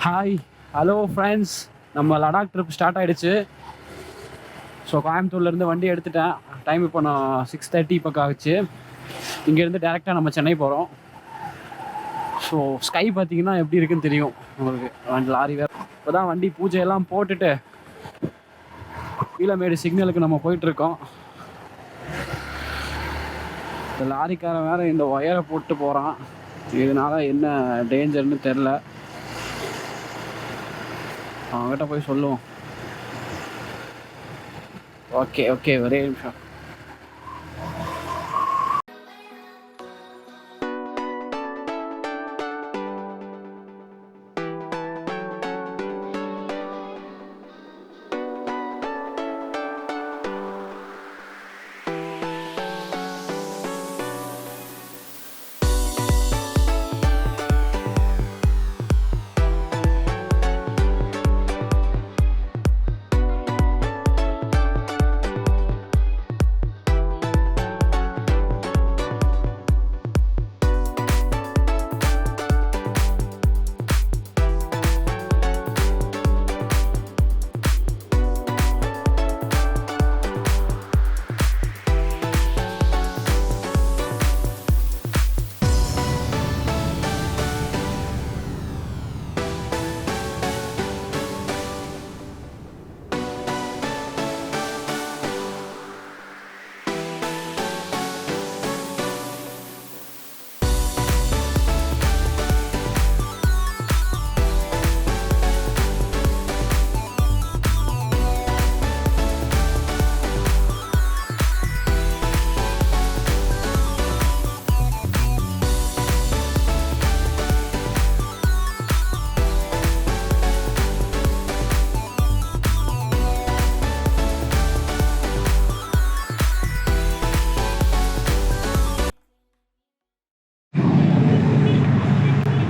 Hi, hello friends. நம்ம Ladakh trip start ஆகிடுச்சு. So கோயம்புத்தூர்லேருந்து வண்டி எடுத்துட்டேன். டைம் இப்போ நான் 6:30 பக்கம் ஆகிடுச்சு. இங்கேருந்து டேரெக்டாக நம்ம சென்னை போகிறோம். ஸோ ஸ்கை பார்த்தீங்கன்னா எப்படி இருக்குன்னு தெரியும் உங்களுக்கு. லாரி வேறு இப்போ தான் வண்டி பூஜையெல்லாம் போட்டுட்டு கீழமேடு சிக்னலுக்கு நம்ம போயிட்டுருக்கோம். இந்த லாரிக்காரன் வேறு இந்த ஒயரை போட்டு போகிறான். இதனால என்ன டேஞ்சர்னு தெரில. அவங்ககிட்ட போய் சொல்லுவோம். ஓகே ஓகே, ஒரே நிமிஷம்.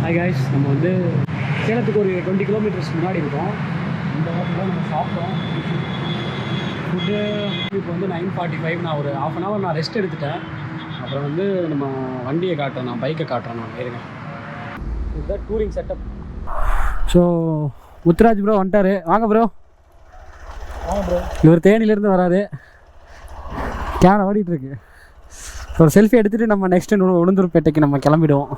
ஹாய் காய்ஸ், நம்ம வந்து சேலத்துக்கு ஒரு 20 கிலோமீட்டர்ஸ் முன்னாடி இருக்கோம். இந்த ஹோட்டல் தான் நம்ம சாப்பிட்டோம். ஃபுட்டு இப்போ வந்து 9:45. நான் ஒரு ½ hour நான் ரெஸ்ட் எடுத்துட்டேன். அப்புறம் வந்து நம்ம வண்டியை காட்டுறேன், நான் பைக்கை காட்டுறேன். நான் இருங்க, இதுதான் touring setup. So Muthuraj bro வந்துட்டார். வாங்க ப்ரோ. வாங்க ப்ரோ. இவர் தேனியிலேருந்து வராரு. கேமரா ஓடிட்டுருக்கு. ஒரு செல்ஃபி எடுத்துகிட்டு நம்ம நெக்ஸ்ட்டு உளுந்தூர்பேட்டைக்கு நம்ம கிளம்பிடுவோம்.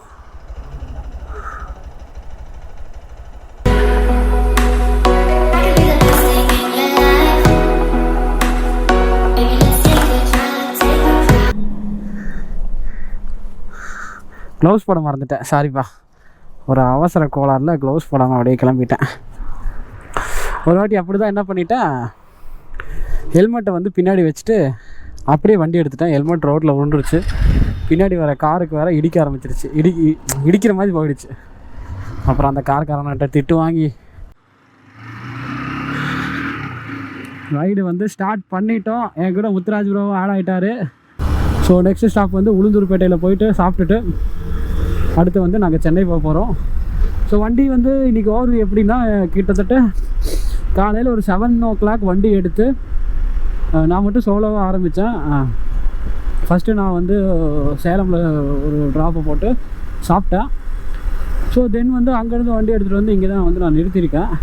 க்ளவுஸ் போட மறந்துட்டேன், சாரிப்பா. ஒரு அவசர கோளாறில் க்ளவுஸ் போடாமல் அப்படியே கிளம்பிட்டேன். ஒரு வாட்டி அப்படி தான் என்ன பண்ணிட்டேன், ஹெல்மெட்டை வந்து பின்னாடி வச்சுட்டு அப்படியே வண்டி எடுத்துட்டேன். ஹெல்மெட் ரோட்டில் விழுந்துருச்சு. பின்னாடி வர காருக்கு வேறு இடிக்க ஆரம்பிச்சிருச்சு. இடிக்கிற மாதிரி போயிடுச்சு. அப்புறம் அந்த கார்காரன்கிட்ட திட்டு வாங்கி ரைடு வந்து ஸ்டார்ட் பண்ணிட்டோம். என் கூட முத்துராஜ் ப்ரோவும் ஆட் ஆகிட்டார். ஸோ நெக்ஸ்ட் ஸ்டாப் வந்து உளுந்தூர்பேட்டையில் போயிட்டு சாப்பிட்டுட்டு அடுத்து வந்து நாங்கள் சென்னை போக போகிறோம். ஸோ வண்டி வந்து இன்றைக்கி ஓவர் எப்படின்னா, கிட்டத்தட்ட காலையில் ஒரு 7 o'clock வண்டி எடுத்து நான் மட்டும் சோலோவாக ஆரம்பித்தேன். ஃபஸ்ட்டு நான் வந்து சேலமில் ஒரு ட்ராப்பை போட்டு சாப்பிட்டேன். ஸோ தென் வந்து அங்கேருந்து வண்டி எடுத்துகிட்டு வந்து இங்கே தான் வந்து நான் நிறுத்தியிருக்கேன்.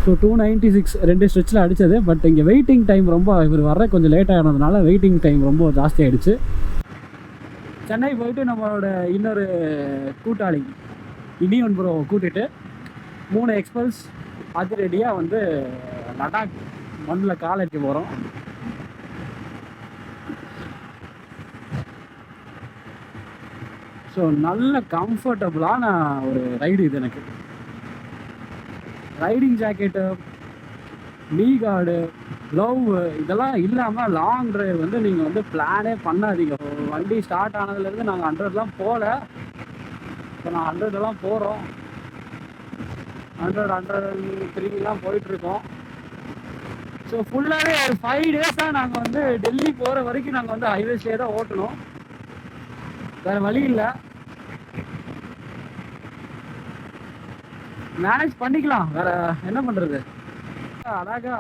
ஸோ 296 2 ஸ்ட்ரெச்சில் அடித்தது. பட் இங்கே வெயிட்டிங் டைம் ரொம்ப, இவர் வர கொஞ்சம் லேட் ஆகினதுனால வெயிட்டிங் டைம் ரொம்ப ஜாஸ்தி ஆகிடுச்சு. சென்னை போயிட்டு நம்மளோட இன்னொரு கூட்டாளி இனியன் ப்ரோ கூட்டிகிட்டு 3 எக்ஸ்பல்ஸ் அதிரடியாக வந்து லடாக் மண்ணில் கால் எடுக்க போகிறோம். ஸோ நல்ல கம்ஃபர்டபுளான ஒரு ரைடு இது. எனக்கு ரைடிங் ஜாக்கெட்டு, நீ கார்டு, க்ளவ் இதெல்லாம் இல்லாமல் லாங் ட்ரைவ் வந்து நீங்கள் வந்து பிளானே பண்ணாதீங்க. வண்டி ஸ்டார்ட் ஆனதுலேருந்து நாங்கள் 100 போகல. இப்போ நான் 100 போகிறோம். 103 போயிட்டுருக்கோம். ஸோ ஃபுல்லாகவே ஒரு 5 days நாங்கள் வந்து டெல்லி போகிற வரைக்கும் நாங்கள் வந்து ஹைவேஸ்லேயே தான் ஓட்டணும். வேறு வழி இல்லை, மேனேஜ் பண்ணிக்கலாம், வேறு என்ன பண்ணுறது. அழகா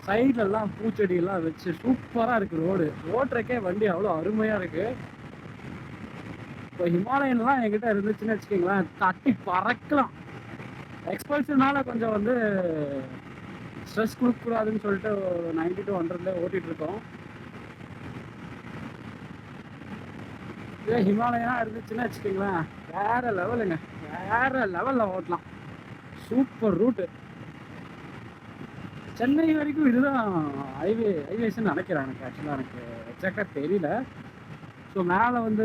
சைட்லெல்லாம் பூச்செடியெல்லாம் வச்சு சூப்பராக இருக்குது. ரோடு ஓட்டுறக்கே வண்டி அவ்வளோ அருமையாக இருக்குது. இப்போ ஹிமாலயன்லாம் என்கிட்ட இருந்துச்சுன்னு வச்சுக்கிங்களேன், தட்டி பறக்கலாம். எக்ஸ்பல்ஷனால கொஞ்சம் வந்து ஸ்ட்ரெஸ் கொடுக்கக்கூடாதுன்னு சொல்லிட்டு 90 to 100 ஓட்டிகிட்டு இருக்கோம். இதே ஹிமாலயனாக இருந்துச்சுன்னு வச்சுக்கிங்களேன், வேறு லெவலுங்க, வேறு லெவலில் ஓட்டலாம். Super route. சென்னை வரைக்கும் இதுதான் ஹைவேஸ்ன்னு நினைக்கிறேன். எனக்கு ஆக்சுவலாக எனக்கு எக்ஸாக்டாக தெரியல. ஸோ மேலே வந்து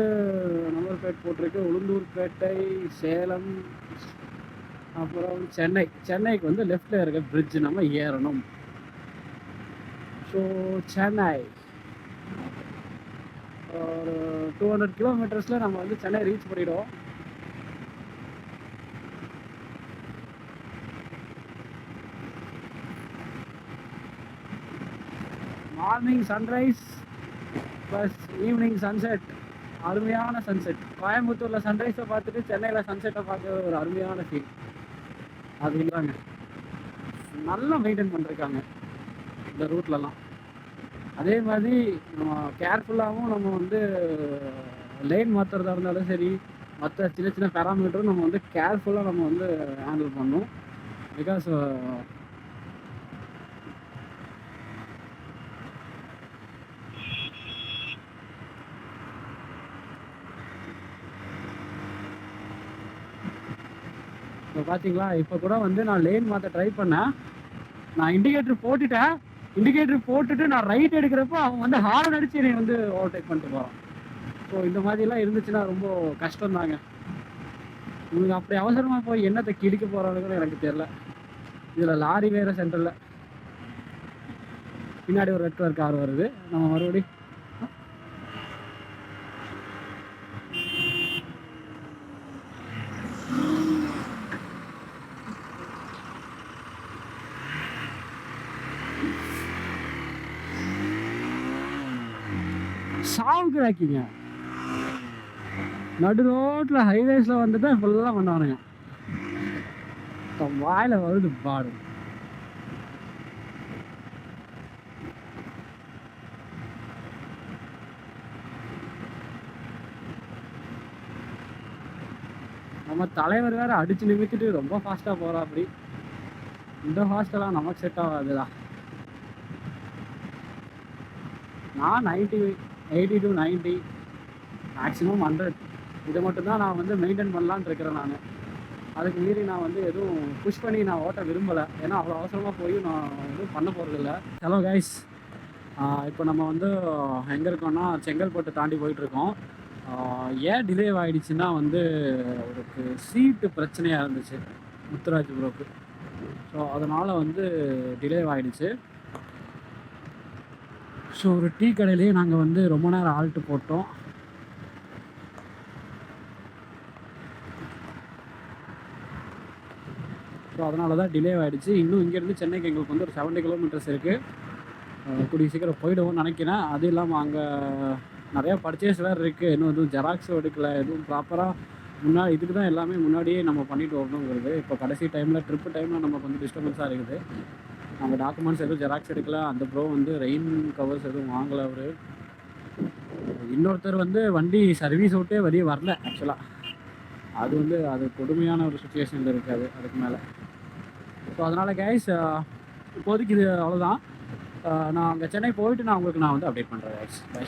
நம்பர்பேட் போட்டிருக்கு, உளுந்தூர்பேட்டை, சேலம், அப்புறம் சென்னைக்கு வந்து லெஃப்டில் இருக்க பிரிட்ஜ் நம்ம ஏறணும். ஸோ சென்னை ஒரு 200 கிலோமீட்டர்ஸில் நம்ம வந்து சென்னை ரீச் பண்ணிவிடுவோம். Morning sunrise plus evening sunset, அருமையான சன்செட். கோயம்புத்தூரில் சன்ரைஸை பார்த்துட்டு சென்னையில் சன்செட்டை பார்க்க ஒரு அருமையான ஃபீல். அது இல்லைங்க, நல்லா மெயின்டைன் பண்ணிருக்காங்க இந்த ரூட்லலாம். அதே மாதிரி நம்ம கேர்ஃபுல்லாகவும் நம்ம வந்து லைன் மாற்றுறதா இருந்தாலும் சரி, மற்ற சின்ன சின்ன பேராமீட்டரும் நம்ம வந்து கேர்ஃபுல்லாக நம்ம வந்து ஹேண்டில் பண்ணணும். பிகாஸ் இப்போ பார்த்தீங்களா, இப்போ கூட வந்து நான் லேன் மாற்ற ட்ரை பண்ணேன். நான் இண்டிகேட்டர் போட்டுட்டு நான் ரைட் எடுக்கிறப்போ அவன் வந்து ஹார்ன் அடிச்சு என்னை வந்து ஓவர்டேக் பண்ணிட்டு போகிறான். ஸோ இந்த மாதிரிலாம் இருந்துச்சுன்னா ரொம்ப கஷ்டம் தாங்க. உங்களுக்கு அப்படி அவசரமாக போய் என்னத்தை கிடிக்க போகிறாங்கன்னு எனக்கு தெரியல. இதில் லாரி வேறு சென்டரில் பின்னாடி ஒரு ரெட் கலர் கார் வருது. நம்ம மறுபடியும் சாவுக்குறாக்கிங்க நடு ரோட்டில் ஹைவேஸில் வந்துட்டு ஃபுல்லாக பண்ணானுங்க. வாயில் வருது பாடு. நம்ம தலைவர் வேறு அடித்து நிமித்திட்டு ரொம்ப ஃபாஸ்ட்டாக போகிறா. அப்படி இந்த ஃபாஸ்ட்டெல்லாம் நமக்கு செட் ஆகாதுதா. நான் 80 to 90 மேக்ஸிமம் 100 இதை மட்டும்தான் நான் வந்து மெயின்டைன் பண்ணலான்னு இருக்கிறேன். நான் அதுக்கு மீறி நான் வந்து எதுவும் புஷ் பண்ணி நான் ஓட்ட விரும்பலை. ஏன்னா அவ்வளோ அவசரமாக போய் நான் எதுவும் பண்ண போகிறதில்ல. ஹலோ கைஸ், இப்போ நம்ம வந்து எங்கே இருக்கோம்னா செங்கல்பட்டு தாண்டி போயிட்டுருக்கோம். ஏன் டிலே ஆகிடுச்சுன்னா வந்து அவருக்கு சீட்டு பிரச்சனையாக இருந்துச்சு முத்துராஜ் ப்ரோக்கு. ஸோ அதனால் வந்து டிலே ஆகிடுச்சு. ஸோ ஒரு டீ கடையிலேயே நாங்கள் வந்து ரொம்ப நேரம் ஆல்ட்டு போட்டோம். ஸோ அதனால தான் டிலே ஆகிடுச்சு. இன்னும் இங்கேருந்து சென்னைக்கு எங்களுக்கு வந்து ஒரு 70 கிலோமீட்டர்ஸ் இருக்குது. கூடிய சீக்கிரம் போயிடுவோம்னு நினைக்கிறேன். அது இல்லாமல் அங்கே நிறையா பர்ச்சேஸ் வேறு இருக்குது. இன்னும் எதுவும் ஜெராக்ஸும் எடுக்கலை, எதுவும் ப்ராப்பராக முன்னாடி இதுக்கு தான் எல்லாமே முன்னாடியே நம்ம பண்ணிட்டு வரணுங்கிறது. இப்போ கடைசி டைமில் ட்ரிப்பு டைமில் நமக்கு வந்து டிஸ்டர்பன்ஸாக இருக்குது. நம்ம டாக்குமெண்ட்ஸ் எதுவும் ஜெராக்ஸ் எடுக்கல. அந்த ப்ரோ வந்து ரெயின் கவர்ஸ் எதுவும் வாங்கலை. அவர் இன்னொருத்தர் வந்து வண்டி சர்வீஸ் விட்டே வெளியே வரல. ஆக்சுவலாக அது வந்து அது கொடுமையான ஒரு சுச்சுவேஷனில் இருக்காது அதுக்கு மேலே. ஸோ அதனால் கைஸ் இப்போதைக்கு இது அவ்வளோதான். நான் அங்கே சென்னை போயிட்டு நான் உங்களுக்கு வந்து அப்டேட் பண்ணுறேன் கைஸ். பை.